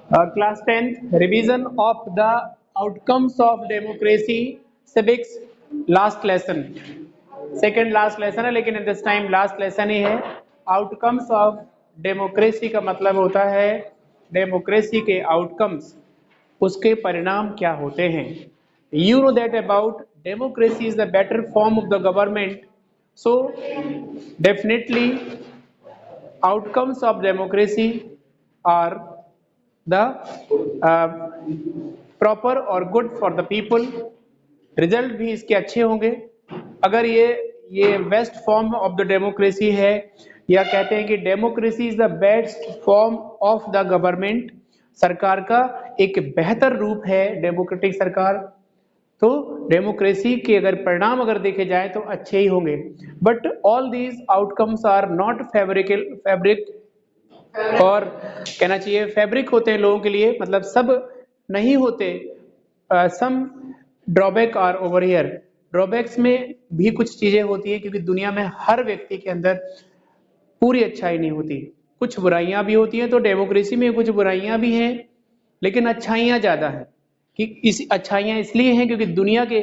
Class 10th revision of the outcomes of democracy civics last lesson. Second last lesson है, लेकिन this time last lesson ही है. Outcomes of democracy का मतलब होता है डेमोक्रेसी के आउटकम्स, उसके परिणाम क्या होते हैं. You know that about democracy is the better form of the government. So definitely outcomes of democracy are the proper or good for the people. Result भी इसके अच्छे होंगे अगर ये best form of the democracy है, या कहते हैं कि democracy is the best form of the government. सरकार का एक बेहतर रूप है डेमोक्रेटिक सरकार. तो डेमोक्रेसी के अगर परिणाम अगर देखे जाए तो अच्छे ही होंगे. But all these outcomes are not fabric, और कहना चाहिए फैब्रिक होते हैं लोगों के लिए, मतलब सब नहीं होते. Some drawback are over here. Drawbacks में भी कुछ चीजें होती है, क्योंकि दुनिया में हर व्यक्ति के अंदर पूरी अच्छाई नहीं होती, कुछ बुराइयां भी होती हैं. तो डेमोक्रेसी में कुछ बुराइयां भी हैं, लेकिन अच्छाइयां ज्यादा हैं. कि इस अच्छाइयां इसलिए हैं क्योंकि दुनिया के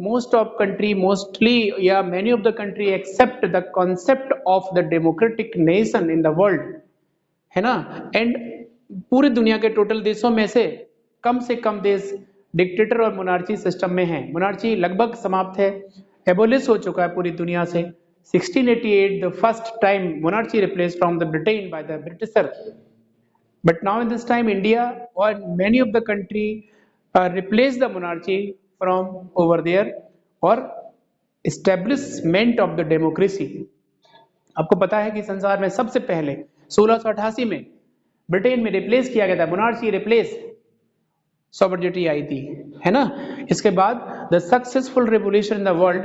मोस्ट ऑफ कंट्री, मोस्टली या many of the country accept the concept of the democratic nation in the world, है ना. एंड पूरी दुनिया के टोटल देशों में से कम देश डिक्टेटर और मोनार्ची सिस्टम में है. मोनार्ची लगभग समाप्त है, एबोलिश हो चुका है पूरी दुनिया से. 1688 the first time monarchy replaced from the Britain by the Britisher. But now in this time India or many of the country replaced the monarchy from over there or establishment of the democracy. आपको पता है कि संसार में सबसे पहले 1688 में Britain में रिप्लेस किया गया था, मोनार्ची रिप्लेस, सॉवर्डिटी आई थी, है ना. इसके बाद the successful revolution in the world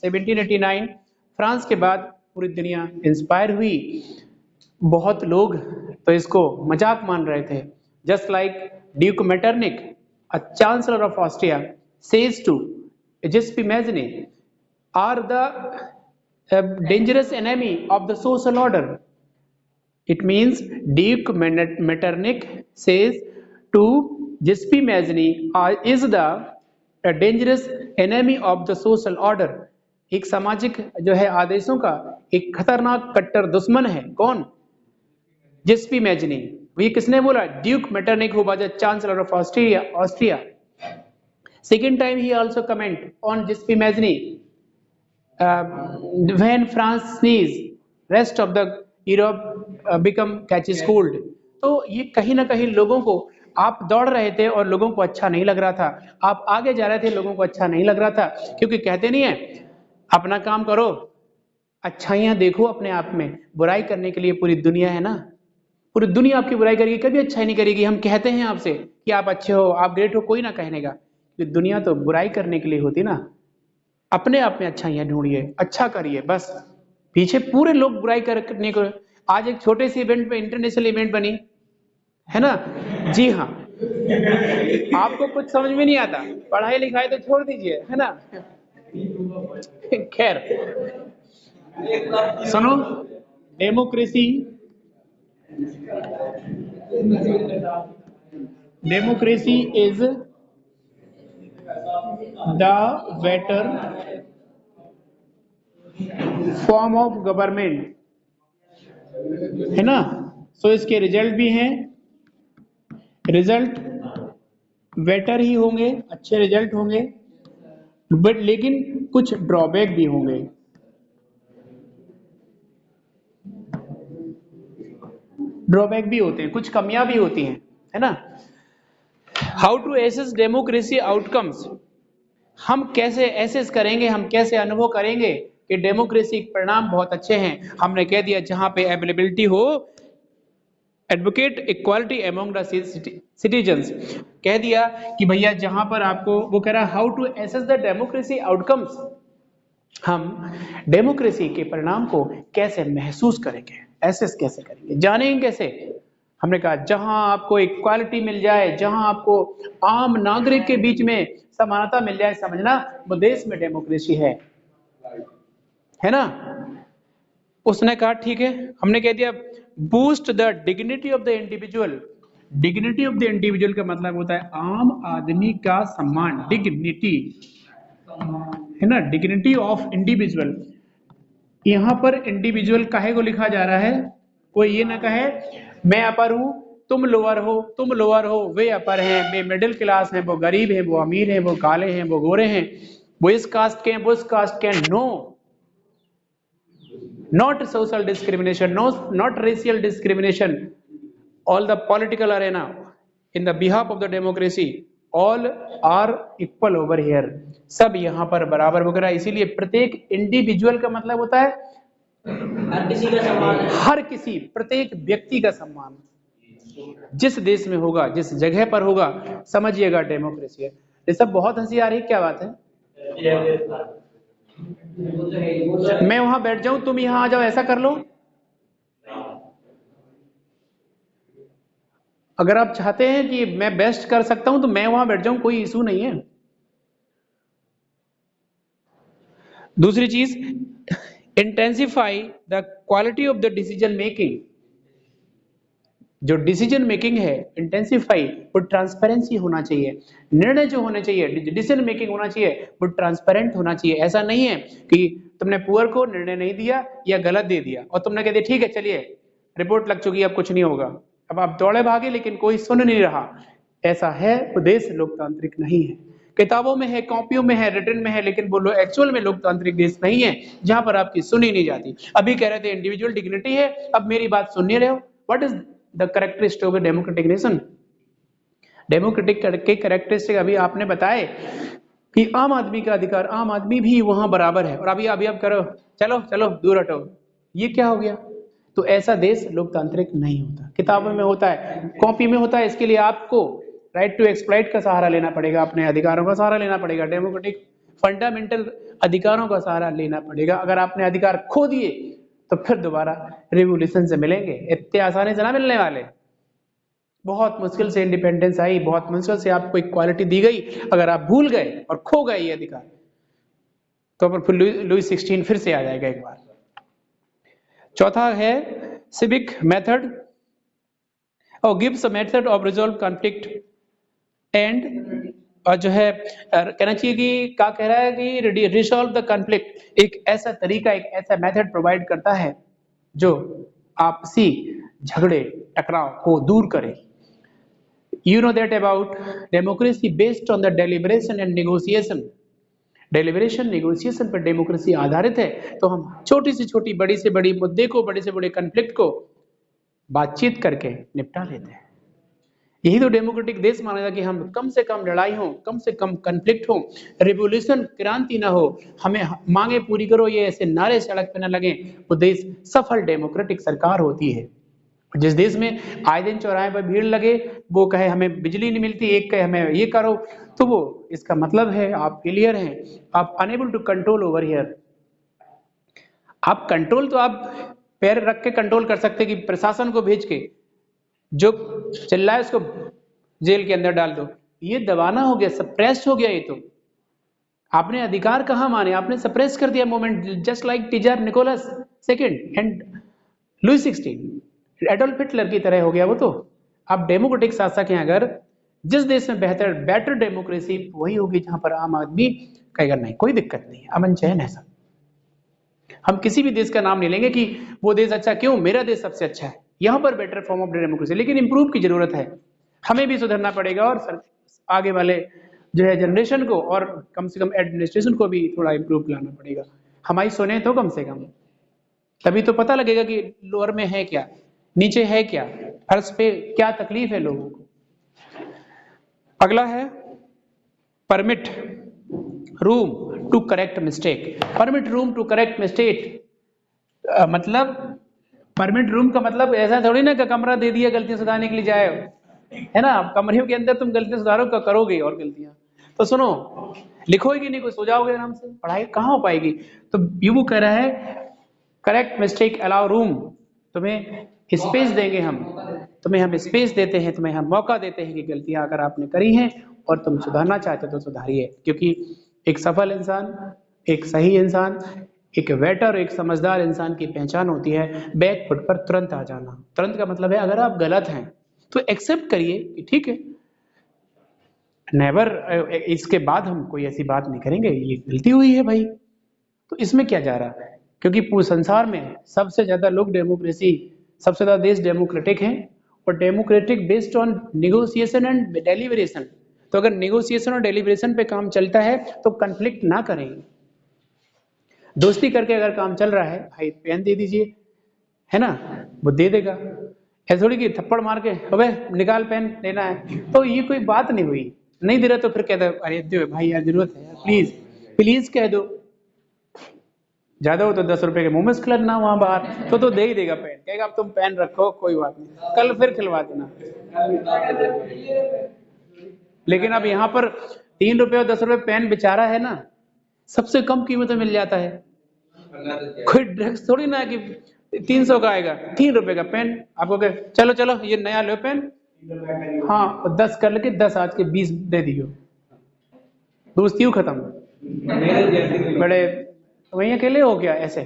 1789, France के बाद पूरी दुनिया इंस्पायर हुई. बहुत लोग तो इसको मजाक मान रहे थे. Just like Duke Metternich, a chancellor of Austria, says to Giuseppe Mazzini are the dangerous enemy of the social order. It means Duke Metternich says to Giuseppe Mazzini is the dangerous enemy of the social order. एक सामाजिक जो है आदेशों का एक खतरनाक कट्टर दुश्मन है. कौन? Giuseppe Mazzini. ये किसने बोला? Duke Metternich, who was the chancellor of Austria. Second time he also comment on Giuseppe Mazzini when France sneeze, rest of the Europe become catches cold. तो ये कहीं ना कहीं लोगों को, आप दौड़ रहे थे और लोगों को अच्छा नहीं लग रहा था, आप आगे जा रहे थे, लोगों को अच्छा नहीं लग रहा था, क्योंकि कहते नहीं है अपना काम करो, अच्छाइयां देखो अपने आप में. बुराई करने के लिए पूरी दुनिया है ना, पूरी दुनिया आपकी बुराई करेगी, कभी अच्छाई नहीं करेगी. हम कहते हैं आपसे कि आप अच्छे हो, आप ग्रेट हो, कोई ना कहेगा, क्योंकि दुनिया तो बुराई करने के लिए होती ना. अपने आप में अच्छाइयां ढूंढिए, अच्छा करिए, बस. पीछे पूरे लोग बुराई करने को. आज एक छोटे से इवेंट पे इंटरनेशनल इवेंट बनी है ना. जी हाँ, आपको कुछ समझ में नहीं आता, पढ़ाई लिखाई तो छोड़ दीजिए, है ना. खैर सुनो, democracy is the better form of government, है ना. सो इसके रिजल्ट भी हैं, रिजल्ट बेटर ही होंगे, अच्छे रिजल्ट होंगे, बट लेकिन कुछ ड्रॉबैक भी होंगे. ड्रॉबैक भी होते हैं, कुछ कमियां भी होती हैं, है ना. How to assess democracy outcomes. हम कैसे एसेस करेंगे, हम कैसे अनुभव करेंगे कि डेमोक्रेसी के परिणाम बहुत अच्छे हैं. हमने कह दिया जहां पे अवेलेबिलिटी हो, advocate equality among the citizens, कह दिया कि भैया जहां पर आपको, वो कह रहा how to assess the democracy outcomes. हम डेमोक्रेसी के परिणाम को कैसे महसूस करेंगे, एसेस कैसे करेंगे, जानेंगे कैसे. हमने कहा जहां आपको इक्वालिटी मिल जाए, जहां आपको आम नागरिक के बीच में समानता मिल जाए, समझना वो देश में डेमोक्रेसी है ना. उसने कहा ठीक है, हमने कह दिया boost the dignity of the individual. Dignity of the individual का मतलब होता है आम आदमी का सम्मान, डिग्निटी है ना, डिग्निटी ऑफ इंडिविजुअल। यहां पर इंडिविजुअल काहे को लिखा जा रहा है, कोई ये ना कहे मैं अपर हूं तुम लोअर हो, तुम लोअर हो वे अपर हैं, वे मिडिल क्लास हैं, वो गरीब हैं, वो अमीर हैं, वो काले हैं, वो गोरे हैं, वो इस कास्ट के हैं, वो उस कास्ट के हैं। No, not social discrimination, no, not racial discrimination, all the political arena in the behalf of the democracy, all are equal over here, सब यहाँ पर बराबर वगैरह। इसीलिए प्रत्येक इंडिविजुअल का मतलब होता है हर किसी का सम्मान है, हर किसी प्रत्येक व्यक्ति का सम्मान जिस देश में होगा, जिस जगह पर होगा, समझिएगा डेमोक्रेसी है। ये सब बहुत हंसी आ रही, क्या बात है? मैं वहां बैठ जाऊं तुम यहां आ जाओ, ऐसा कर लो। अगर आप चाहते हैं कि मैं बेस्ट कर सकता हूं तो मैं वहां बैठ जाऊं, कोई इशू नहीं है। दूसरी चीज, intensify the quality of the decision making. जो डिसीजन मेकिंग है इंटेंसिफाई, वो ट्रांसपेरेंसी होना चाहिए। निर्णय जो होने चाहिए, डिसीजन मेकिंग होना चाहिए, वो ट्रांसपेरेंट होना चाहिए। ऐसा नहीं है कि तुमने पुअर को निर्णय नहीं दिया या गलत दे दिया और तुमने कह दिया ठीक है चलिए रिपोर्ट लग चुकी है अब कुछ नहीं होगा, अब आप दौड़े भागे लेकिन कोई सुन नहीं रहा। ऐसा है वो देश लोकतांत्रिक नहीं है। किताबों में है, कॉपियों में है, रिटर्न में है, लेकिन बोलो एक्चुअल में लोकतांत्रिक देश नहीं है जहां पर आपकी सुनी नहीं जाती। अभी कह रहे थे इंडिविजुअल डिग्निटी है, अब मेरी बात सुन नहीं रहे हो। What is the characteristic of a democratic nation? Democratic के कैरेक्टरिस्टिक अभी आपने बताए कि आम आदमी का अधिकार, आम आदमी भी वहां बराबर है, और अभी अभी आप करो चलो चलो दूर हटो, ये क्या हो गया? तो ऐसा देश लोकतांत्रिक नहीं होता। किताबों में होता है, कॉपी में होता है, इसके लिए आपको राइट टू एक्सप्लॉइट का सहारा लेना पड़ेगा, अपने अधिकारों का सहारा लेना पड़ेगा, डेमोक्रेटिक फंडामेंटल अधिकारों का सहारा लेना पड़ेगा। अगर आपने अधिकार खो दिए तो फिर दोबारा रिवॉल्यूशन से मिलेंगे, इतने आसानी से ना मिलने वाले। बहुत मुश्किल से इंडिपेंडेंस आई, बहुत मुश्किल से आपको इक्वालिटी दी गई, अगर आप भूल गए और खो गए ये अधिकार तो फिर लुई 16 फिर से आ जाएगा एक बार। चौथा है सिविक मेथड, और gives a method of resolve conflict and, और जो है कहना चाहिए कि क्या कह रहा है कि रिजॉल्व द कॉन्फ्लिक्ट, एक ऐसा तरीका, एक ऐसा मेथड प्रोवाइड करता है जो आपसी झगड़े टकराव को दूर करे। You know that about democracy based on the deliberation and negotiation. Deliberation negotiation पर डेमोक्रेसी आधारित है, तो हम छोटी से छोटी, बड़ी से बड़ी मुद्दे को, बड़े से बड़े कॉन्फ्लिक्ट को बातचीत करके निपटा लेते हैं। यही तो डेमोक्रेटिक देश मानेगा कि हम कम से कम लड़ाई हो, कम से कम कॉन्फ्लिक्ट हो, रिवॉल्यूशन क्रांति ना हो, हमें मांगे पूरी करो ये ऐसे नारे सड़क पे न लगे, वो देश सफल डेमोक्रेटिक सरकार होती है। जिस देश में आए दिन चौराहे पर भीड़ लगे, वो कहे हमें बिजली नहीं मिलती, एक कहे हमें ये करो, तो वो इसका मतलब है आप फेलियर हैं, आप unable to control over here. आप कंट्रोल तो आप पैर रख के कंट्रोल कर सकते कि प्रशासन को भेज के जो चिल्लाए उसको जेल के अंदर डाल दो, ये दबाना हो गया, सप्रेस हो गया। ये तो आपने अधिकार कहां माने, आपने सप्रेस कर दिया movement, just like tsar Nicholas second and Louis 16, Adolf Hitler की तरह हो गया वो तो। आप डेमोक्रेटिक शासक हैं, अगर जिस देश में बेटर डेमोक्रेसी वही होगी जहां पर आम आदमी कहेगा नहीं कोई दिक्कत नहीं, अमन चैन है सब। हम किसी भी देश का नाम नहीं लेंगे कि वो देश अच्छा, क्यों, मेरा देश सबसे अच्छा है, यहां पर बेटर फॉर्म ऑफ डेमोक्रेसी, लेकिन इंप्रूव की जरूरत है, हमें भी सुधरना पड़ेगा, और आगे वाले जो है जनरेशन को और कम से कम एडमिनिस्ट्रेशन को भी थोड़ा इंप्रूव लाना पड़ेगा। हमारी सुने तो कम से कम, तभी तो पता लगेगा कि लोअर में है क्या, नीचे है क्या, फर्श पे क्या तकलीफ है लोगों को। अगला है permit room to correct mistake. Permit room to correct mistake मतलब, परमिट रूम का मतलब ऐसा थोड़ी ना कि कमरा दे दिया गलतियां सुधारने के लिए जाए, है ना, कमरे के अंदर तुम गलतियां सुधारो करोगे और गलतियां तो सुनो लिखोगे नहीं, कोई सो जाओगे आराम से, पढ़ाई कहाँ हो पाएगी। तो ये वो कह रहा है करेक्ट मिस्टेक अलाउ रूम, तुम्हें स्पेस देंगे हम, तुम्हें हम स्पेस देते हैं, तुम्हें हम मौका देते हैं कि गलतियां अगर आपने करी हैं और तुम सुधारना चाहते हो तो सुधारिए। क्योंकि एक सफल इंसान, एक सही इंसान, एक वेटर और एक समझदार इंसान की पहचान होती है बैक फुट पर तुरंत आ जाना। तुरंत का मतलब है अगर आप गलत हैं तो एक्सेप्ट करिए कि ठीक है, नेवर, इसके बाद हम कोई ऐसी बात नहीं करेंगे, ये गलती हुई है भाई, तो इसमें क्या जा रहा है? क्योंकि पूरे संसार में सबसे ज्यादा लोग डेमोक्रेसी, सबसे ज्यादा देश डेमोक्रेटिक हैं, और democratic based on negotiation and deliberation. तो अगर निगोसिएशन और डेलिब्रेशन पे काम चलता है तो कंफ्लिक्ट ना करें। दोस्ती करके अगर काम चल रहा है, भाई पेन दे दीजिए, है ना, वो दे देगा। ऐसे थोड़ी कि थप्पड़ मार के अबे निकाल पेन लेना है, तो ये कोई बात नहीं हुई। नहीं दे रहा तो फिर कहता है अरे दो भाई यार, जरूरत है यार, प्लीज प्लीज कह दो। ज्यादा हो तो 10 रुपए के मोमोज खिलाना वहां बाहर, तो दे ही देगा पेन, कहेगा अब तुम पेन रखो कोई बात नहीं, कल फिर खिलवा देना। लेकिन अब यहाँ पर 3 रुपए और 10 रुपए पेन बेचारा है ना, सबसे कम कीमत में मिल जाता है। कोई ड्रग्स थोड़ी ना कि 300 का आएगा, 3 रुपए का पेन आपको कहे चलो चलो ये नया लो पेन, हाँ 10 कर लेके 10 आज के 20 दे दियो, दोस्ती क्यों खत्म? बड़े वही अकेले हो गया। ऐसे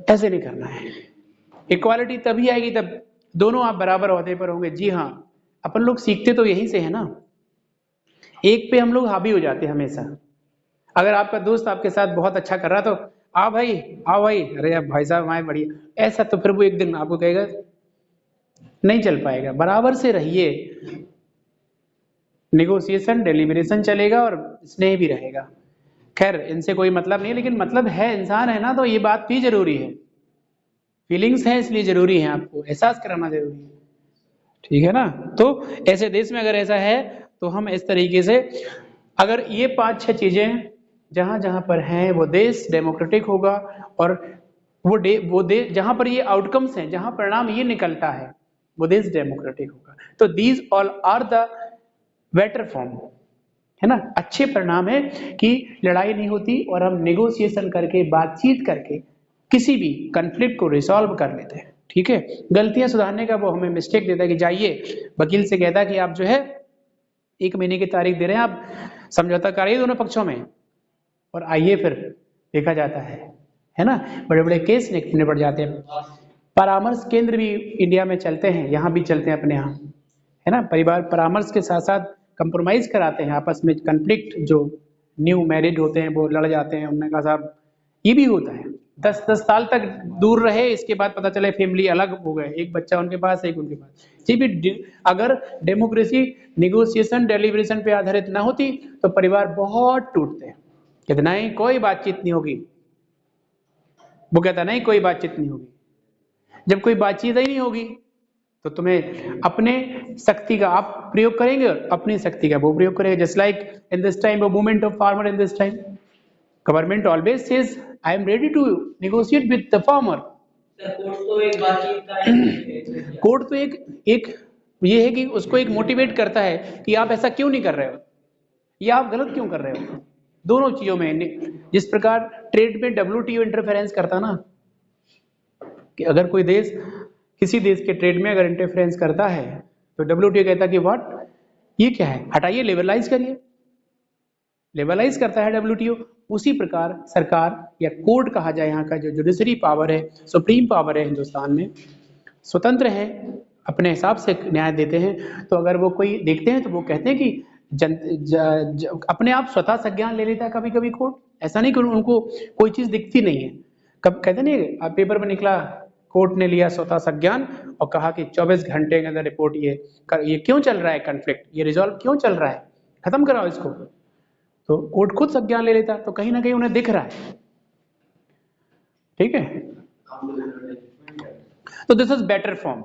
ऐसे नहीं करना है। इक्वालिटी तभी आएगी तब दोनों आप बराबर ओहदे पर होंगे। जी हाँ, अपन लोग सीखते तो यहीं से है ना, एक पे हम लोग हावी हो जाते हैं हमेशा। अगर आपका दोस्त आपके साथ बहुत अच्छा कर रहा तो आओ भाई आओ भाई, अरे यार भाई साहब हमारे बढ़िया, ऐसा तो फिर वो एक दिन आपको कहेगा, नहीं चल पाएगा। बराबर से रहिए, निगोसिएशन डेलिब्रेशन चलेगा और स्नेह भी रहेगा। खैर इनसे कोई मतलब नहीं है, लेकिन मतलब है, इंसान है ना, तो ये बात भी जरूरी है, फीलिंग्स है इसलिए जरूरी है, आपको एहसास कराना जरूरी है, ठीक है ना। तो ऐसे देश में अगर ऐसा है तो हम इस तरीके से, अगर ये 5-6 चीजें जहां जहां पर हैं वो देश डेमोक्रेटिक होगा, और वो देश जहां पर ये आउटकम्स हैं, जहां परिणाम ये निकलता है, वो देश डेमोक्रेटिक होगा। तो these all are the better form, है ना, अच्छे परिणाम है कि लड़ाई नहीं होती और हम नेगोशिएशन करके, बातचीत करके किसी भी कंफ्लिक्ट को रिसॉल्व कर लेते हैं, ठीक है। गलतियां सुधारने का वो हमें मिस्टेक देता है कि जाइए वकील से कहता है कि आप जो है 1 महीने की तारीख दे रहे हैं, आप समझौता करिए दोनों पक्षों में, और आइए फिर देखा जाता है ना, बड़े बड़े केस निपट जाते हैं। परामर्श केंद्र भी इंडिया में चलते हैं, यहाँ भी चलते हैं अपने यहाँ, है ना। परिवार परामर्श के साथ साथ कंप्रोमाइज कराते हैं आपस में, कंफ्लिक्ट जो न्यू मैरिड होते हैं वो लड़ जाते हैं, उन्होंने कहा साहब ये भी होता है, 10-10 साल तक दूर रहे, इसके बाद पता चले फैमिली अलग हो गए, एक बच्चा उनके पास एक उनके पास। जी भी, अगर डेमोक्रेसी निगोसिएशन डेलिब्रेशन पे आधारित ना होती तो परिवार बहुत टूटते हैं, कहते नहीं कोई बातचीत नहीं होगी, वो कहता नहीं कोई बातचीत नहीं होगी। जब कोई बातचीत ही नहीं होगी तो तुम्हें अपने शक्ति का आप प्रयोग करेंगे और अपनी शक्ति का वो प्रयोग करेंगे। Just like in this time the movement of farmer, in this time government always says I am ready to negotiate with the farmer. Court तो एक ये है कि उसको एक मोटिवेट करता है कि आप ऐसा क्यों नहीं कर रहे हो, या आप गलत क्यों कर रहे हो। दोनों चीजों में, जिस प्रकार ट्रेड में WTO इंटरफेरेंस करता ना, कि अगर कोई देश किसी देश के ट्रेड में अगर इंटरफेरेंस करता है तो WTO कहता कि व्हाट, ये क्या है, हटाइए, लेवलाइज करिए, लेवलाइज करता है WTO। उसी प्रकार सरकार या कोर्ट कहा जाए, यहाँ का जो जुडिशरी पावर है, सुप्रीम पावर है हिंदुस्तान में, स्वतंत्र है, अपने हिसाब से न्याय देते हैं। तो अगर वो कोई देखते हैं तो वो कहते हैं कि अपने आप स्वतः संज्ञान ले लेता है कभी कभी कोर्ट, ऐसा नहीं कि उनको कोई चीज दिखती नहीं है। कब कहते नहीं पेपर में निकला, कोर्ट ने लिया स्वतः संज्ञान और कहा कि 24 घंटे के अंदर रिपोर्ट ये क्यों चल रहा है कंफ्लिक्ट, ये रिजॉल्व क्यों चल रहा है, खत्म कराओ इसको। तो कोर्ट खुद संज्ञान ले लेता, तो कहीं ना कहीं उन्हें दिख रहा है, ठीक है। तो दिस इज बेटर फॉर्म,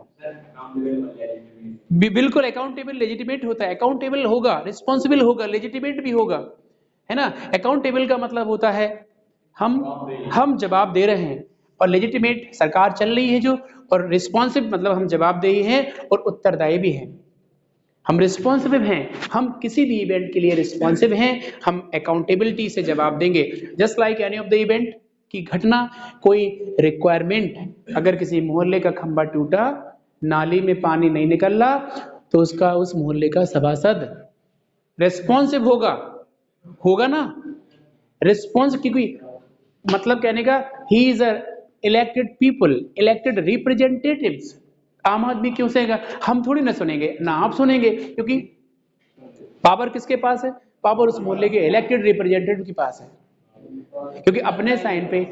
बिल्कुल अकाउंटेबल लेजिटिमेट होता है, अकाउंटेबल होगा, रिस्पॉन्सिबल होगा, लेजिटिमेट भी होगा, है ना। अकाउंटेबल का मतलब होता है हम जवाब दे रहे हैं, और लेजिटिमेट सरकार चल रही है जो, और रिस्पॉन्सिव मतलब हम जवाबदेही हैं और उत्तरदायी भी हैं। हम रिस्पॉन्सिबिल हैं, हम किसी भी इवेंट के लिए रिस्पॉन्सिव हैं, हम अकाउंटेबिलिटी से जवाब देंगे। Just like any of the event की घटना, कोई रिक्वायरमेंट, अगर किसी मोहल्ले का खंभा टूटा, नाली में पानी नहीं निकल रहा, तो उसका उस मोहल्ले का सभासद रिस्पॉन्सिव होगा ना। रिस्पॉन्स क्योंकि मतलब कहने का he is a elected people, elected representatives, आम आदमी क्यों सुनेगा? हम थोड़ी ना सुनेंगे, ना आप सुनेंगे, क्योंकि पावर किसके पास है? पावर उस मोहल्ले के इलेक्टेड रिप्रेजेंटेटिव के पास है, क्योंकि अपने साइन पे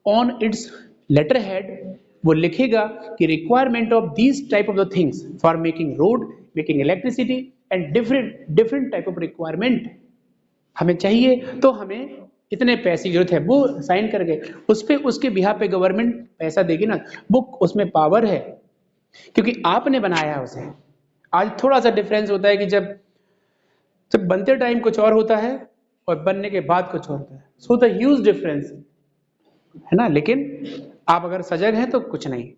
ऑन इट्स लेटर हेड वो लिखेगा कि requirement of these type of the things for making road, making electricity and different different type of requirement हमें चाहिए, तो हमें इतने पैसे की जरूरत है, वो साइन कर गए उस पे, उसके बिहार पे गवर्नमेंट पैसा देगी ना, वो उसमें पावर है क्योंकि आपने बनाया है उसे। आज थोड़ा सा डिफरेंस होता है कि जब जब बनते टाइम कुछ और होता है और बनने के बाद कुछ और होता है, सो द ह्यूज डिफरेंस है ना। लेकिन आप अगर सजग हैं तो कुछ नहीं,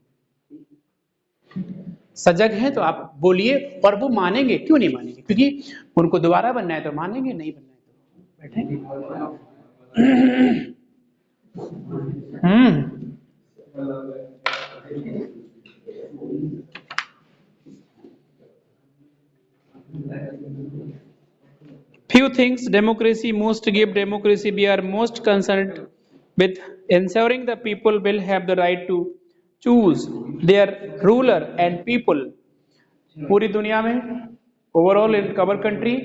सजग हैं तो आप बोलिए और वो मानेंगे। क्यों नहीं मानेंगे? क्योंकि उनको दोबारा बनना है तो मानेंगे, नहीं बनना है तो बैठेंगे। Few things democracy most give democracy, we are most concerned with ensuring the people will have the right to choose their ruler and people। पूरी दुनिया में ओवरऑल इन कवर कंट्री,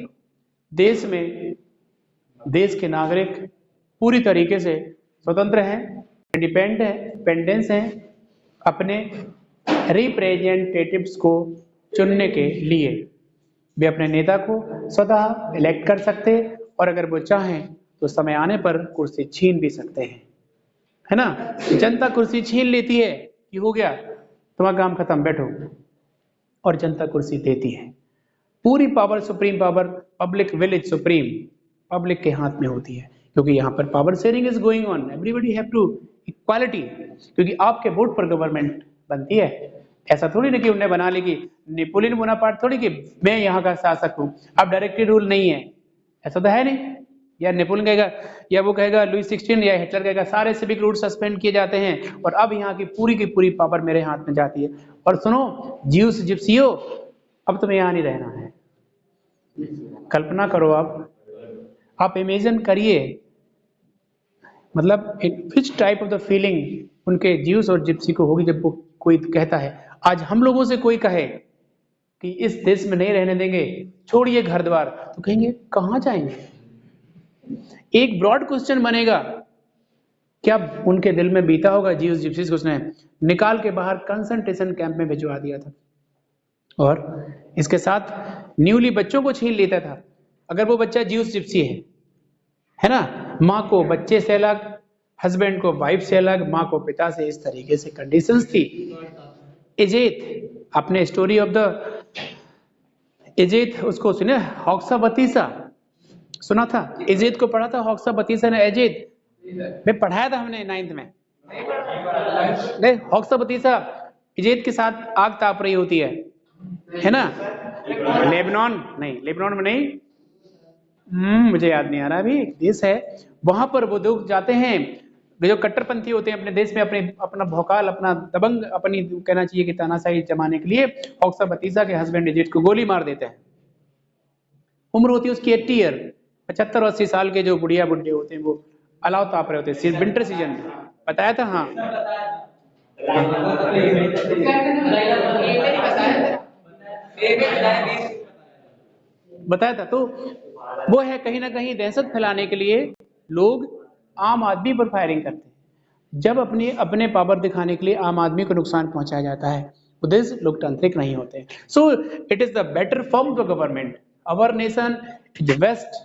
देश में देश के नागरिक पूरी तरीके से स्वतंत्र हैं, इंडिपेंडेंस हैं अपने रिप्रेजेंटेटिव्स को चुनने के लिए। वे अपने नेता को स्वतः इलेक्ट कर सकते और अगर वो चाहें तो समय आने पर कुर्सी छीन भी सकते हैं, है ना। जनता कुर्सी छीन लेती है कि हो गया तुम्हारा काम खत्म, बैठो, और जनता कुर्सी देती है। पूरी power, supreme power, public will is supreme, public के हाथ में होती है, क्योंकि यहाँ पर power sharing is going on, everybody have to equality, क्योंकि आपके वोट पर गवर्नमेंट बनती है। ऐसा थोड़ी ना कि उन्हें बना ली कि नेपोलियन बोनापार्ट थोड़ी कि मैं यहाँ का शासक हूँ, अब डायरेक्टेड रूल नहीं है, ऐसा तो है नहीं। या नेपोलियन कहेगा, या वो कहेगा लुईस 16 या हिटलर कहेगा सारे सिविक रूल सस्पेंड किए जाते हैं और अब यहाँ की पूरी पावर मेरे हाथ में जाती है। और सुनो ज्यूस जिप्सियो, अब तुम्हें यहाँ नहीं रहना है। कल्पना करो, आप इमेजिन करिए, मतलब एक which type of the feeling उनके ज्यूस और जिप्सी को होगी जब वो कोई कहता है। आज हम लोगों से कोई कहे कि इस देश में नहीं रहने देंगे, छोड़िए घर द्वार, तो कहेंगे कहां जाएंगे। एक ब्रॉड क्वेश्चन बनेगा, क्या उनके दिल में बीता होगा ज्यूस जिप्सीज को उसने निकाल के बाहर कंसंट्रेशन कैंप में भिजवा दिया था और इसके साथ न्यूली बच्चों को छीन लेता था। अगर वो बच्चा ज्यूस जिप्सी है ना, माँ को बच्चे से अलग, हस्बैंड को वाइफ से अलग, माँ को पिता से, इस तरीके से कंडीशंस थी। इजेत, आपने स्टोरी ऑफ द इजेत उसको सुने, हॉक्सा बतीसा सुना था? इजेत को पढ़ा था हॉक्सा बतीसा ने? एजेत में पढ़ाया था हमने 9th में। नहीं, हॉक्सा बतीसा इजेत के साथ आग ताप रही होती है ना। लेबनान नहीं, लेबनान में नहीं, मुझे याद नहीं आ रहा अभी, देश है वहां पर वो लोग जाते हैं जो कट्टरपंथी होते हैं अपने देश में, अपना भौकाल, अपना दबंग, अपनी कहना चाहिए कि तानाशाही जमाने के लिए हॉक्सा बतीसा के हस्बैंड इजेट को गोली मार देते हैं। उम्र होती है उसकी 80 ईयर, 75-80 साल के जो बुढ़िया बुढ़े होते हैं वो अलाव ताप रहे होते हैं विंटर सीजन में। बताया था? हाँ बताया था। तो वो है कहीं ना कहीं दहशत फैलाने के लिए लोग आम आदमी पर फायरिंग करते हैं। जब अपने पावर दिखाने के लिए आम आदमी को नुकसान पहुंचाया जाता है, तो देश लोकतांत्रिक नहीं होते। So it is the better form of the government, our nation is west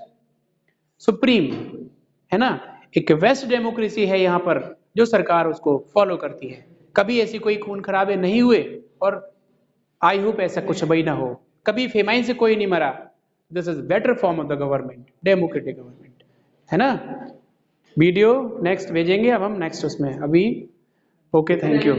supreme, है ना। एक वेस्ट डेमोक्रेसी है यहाँ पर, जो सरकार उसको फॉलो करती है। कभी ऐसी कोई खून खराबे नहीं हुए और आई होप ऐसा कुछ भी ना हो, कभी फेमाइन से कोई नहीं मरा। This is better form of the government, democratic government, है ना। वीडियो नेक्स्ट भेजेंगे अब हम, नेक्स्ट उसमें अभी। Okay, thank you.